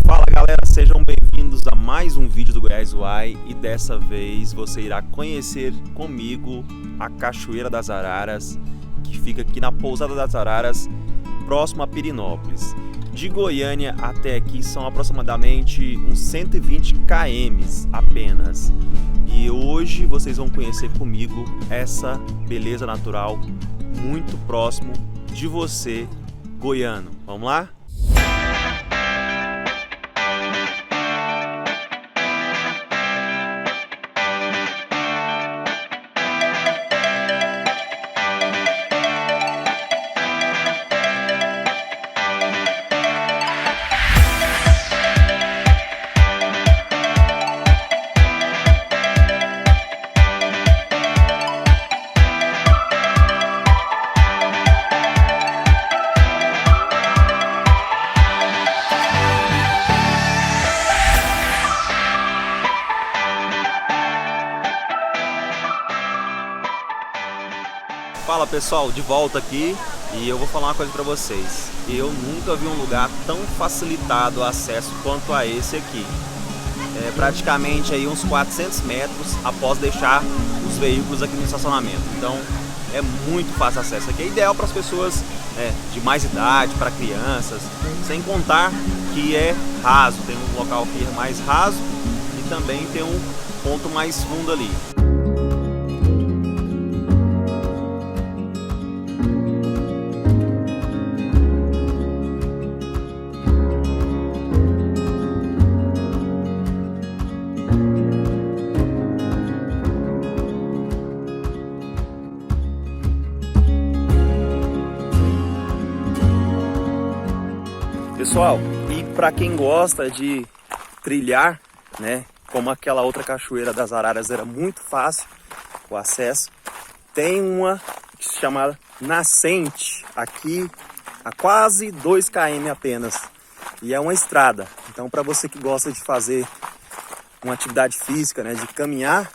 Fala galera, sejam bem-vindos a mais um vídeo do Goiás Uai e dessa vez você irá conhecer comigo a Cachoeira das Araras, que fica aqui na Pousada das Araras, próximo a Pirenópolis. De Goiânia até aqui são aproximadamente uns 120 km apenas. E hoje vocês vão conhecer comigo essa beleza natural muito próximo de você, goiano. Vamos lá? Fala pessoal, de volta aqui e eu vou falar uma coisa pra vocês. Eu nunca vi um lugar tão facilitado o acesso quanto a esse aqui. É praticamente aí uns 400 metros após deixar os veículos aqui no estacionamento. Então é muito fácil acesso. Aqui é ideal para as pessoas de mais idade, para crianças, sem contar que é raso. Tem um local que é mais raso e também tem um ponto mais fundo ali. Pessoal, e para quem gosta de trilhar, né, como aquela outra Cachoeira das Araras era muito fácil o acesso, tem uma que se chama Nascente, aqui a quase 2 km apenas, e é uma estrada. Então para você que gosta de fazer uma atividade física, né, de caminhar,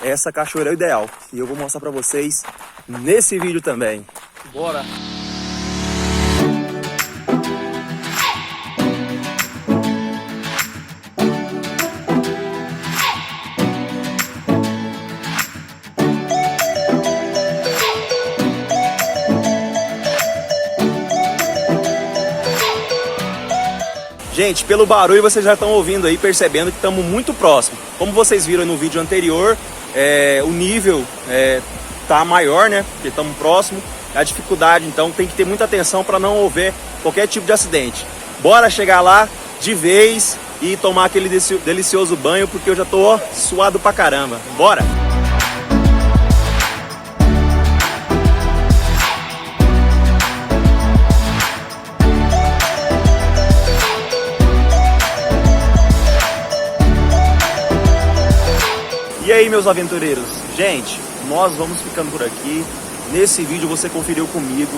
essa cachoeira é o ideal. E eu vou mostrar para vocês nesse vídeo também. Bora! Gente, pelo barulho vocês já estão ouvindo aí, percebendo que estamos muito próximos. Como vocês viram no vídeo anterior, o nível tá maior, né? Porque estamos próximos. A dificuldade, então, tem que ter muita atenção para não haver qualquer tipo de acidente. Bora chegar lá de vez e tomar aquele delicioso banho, porque eu já tô suado pra caramba. Bora! E aí, meus aventureiros? Gente, nós vamos ficando por aqui. Nesse vídeo você conferiu comigo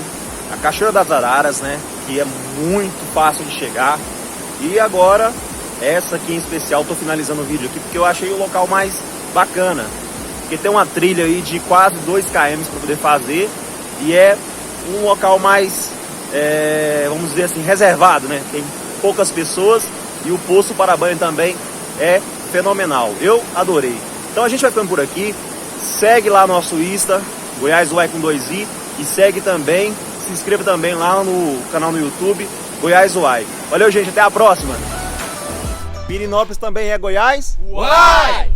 a Cachoeira das Araras, né? Que é muito fácil de chegar. E agora, essa aqui em especial, tô finalizando o vídeo aqui porque eu achei o local mais bacana. Porque tem uma trilha aí de quase 2 km para poder fazer. E é um local mais, vamos dizer assim, reservado, né? Tem poucas pessoas e o poço para banho também é fenomenal. Eu adorei. Então a gente vai ficando por aqui, segue lá nosso Insta, Goiás Uai com 2i, e segue também, se inscreva também lá no canal no YouTube, Goiás Uai. Valeu gente, até a próxima! Pirenópolis também é Goiás Uai!